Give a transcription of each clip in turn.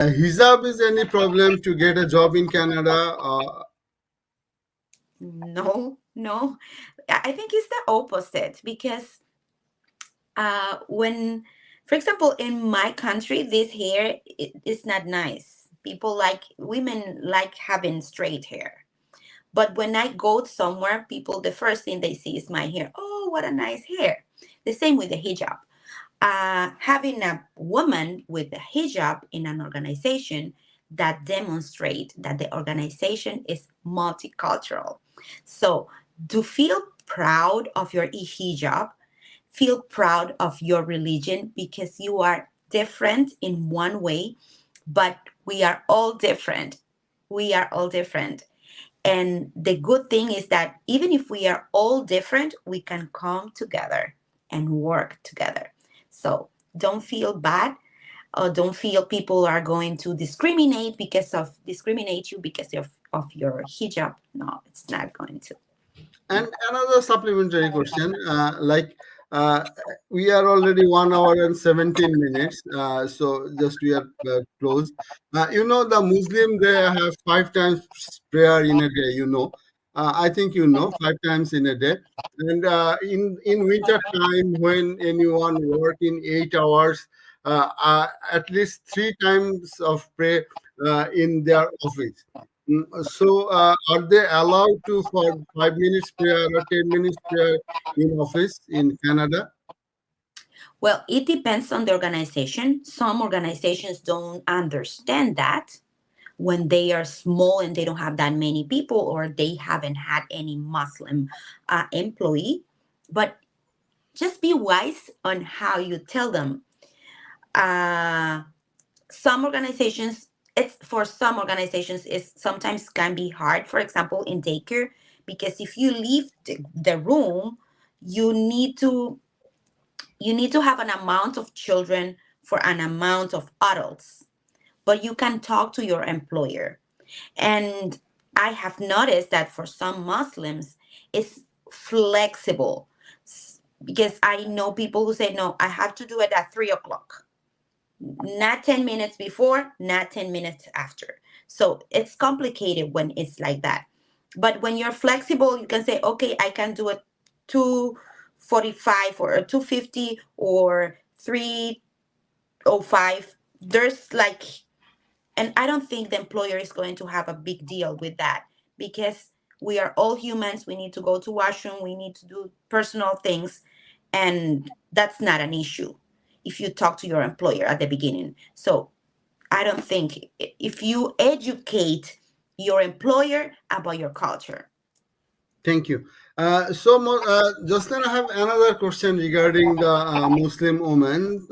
Hijab is any problem to get a job in Canada? No, no. I think it's the opposite because when, for example, in my country, this hair is not nice. People like, women like having straight hair. But when I go somewhere, people, the first thing they see is my hair. Oh, what a nice hair. The same with the hijab. Having a woman with a hijab in an organization, that demonstrate that the organization is multicultural. So to feel proud of your hijab, feel proud of your religion, because you are different in one way, but we are all different. We are all different. And the good thing is that even if we are all different, we can come together and work together. So don't feel bad, or don't feel people are going to discriminate you because of your hijab. No, it's not going to. And another supplementary question, uh, we are already 1 hour and 17 minutes, so just we are close. The Muslim, they have 5 times prayer in a day. I think 5 times in a day. And in winter time, when anyone work in 8 hours, at least 3 times of prayer in their office. So, are they allowed to for 5 minutes prayer or 10 minutes prayer in office in Canada? Well, it depends on the organization. Some organizations don't understand that when they are small and they don't have that many people, or they haven't had any Muslim employee. But just be wise on how you tell them. Uh, some organizations, it's for some organizations, it sometimes can be hard. For example, in daycare, because if you leave the room, you need to have an amount of children for an amount of adults, but you can talk to your employer. And I have noticed that for some Muslims, it's flexible. Because I know people who say, no, I have to do it at 3 o'clock, not 10 minutes before, not 10 minutes after. So it's complicated when it's like that. But when you're flexible, you can say, okay, I can do it 2:45 or 2:50 or 3:05. There's like, and I don't think the employer is going to have a big deal with that, because we are all humans. We need to go to washroom. We need to do personal things. And that's not an issue if you talk to your employer at the beginning. So I don't think, if you educate your employer about your culture. Thank you. Just then I have another question regarding the Muslim women.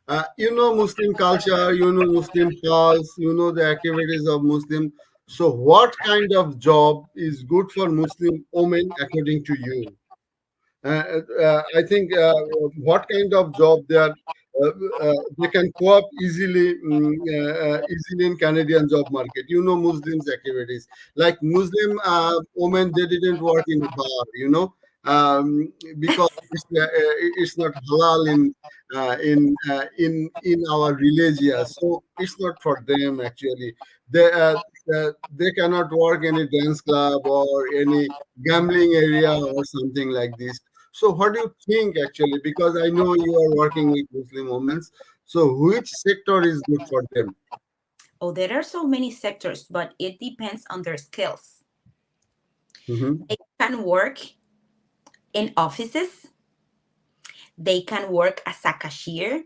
Muslim culture, Muslim laws, the activities of Muslim. So, what kind of job is good for Muslim women according to you? I think what kind of job uh, they can co-op easily in Canadian job market. Muslims activities like Muslim women, they didn't work in a bar. Because it's not halal in our religion, so it's not for them actually. They cannot work any dance club or any gambling area or something like this. So, what do you think actually? Because I know you are working with Muslim women. So, which sector is good for them? Oh, there are so many sectors, but it depends on their skills. Hmm. They can work in offices, they can work as a cashier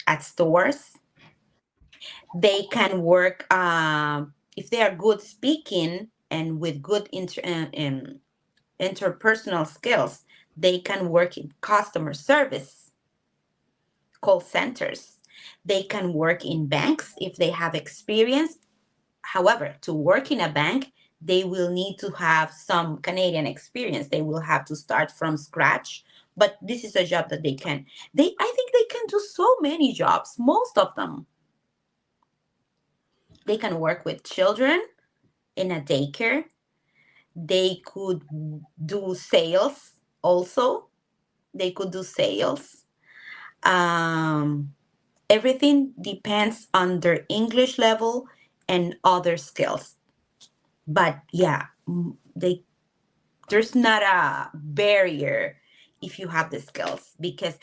at stores, they can work, if they are good speaking and with good interpersonal skills, they can work in customer service, call centers. They can work in banks if they have experience. However, to work in a bank, they will need to have some Canadian experience. They will have to start from scratch. But this is a job that they can. I think they can do so many jobs. Most of them, they can work with children in a daycare. They could do sales also. They could do sales. Um, Everything depends on their English level and other skills. But yeah, they there's not a barrier if you have the skills, because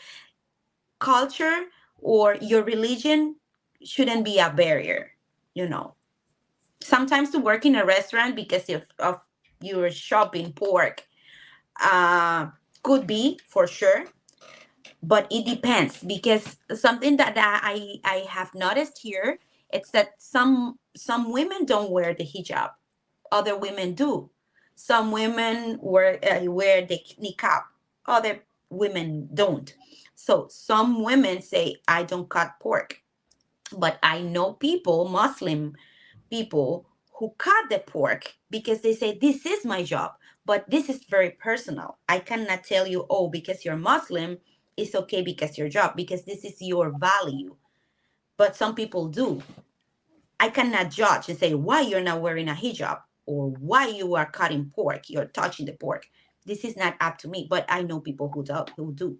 culture or your religion shouldn't be a barrier, you know. Sometimes to work in a restaurant because of your shopping pork, uh, could be for sure, but it depends, because something that I have noticed here, it's that some women don't wear the hijab, other women do. Some women wear the niqab, other women don't. So some women say, I don't cut pork, but I know people, Muslim people, who cut the pork because they say, this is my job. But this is very personal. I cannot tell you, oh, because you're Muslim, it's okay because your job, because this is your value. But some people do. I cannot judge and say why you're not wearing a hijab or why you are cutting pork, you're touching the pork. This is not up to me, but I know people who do.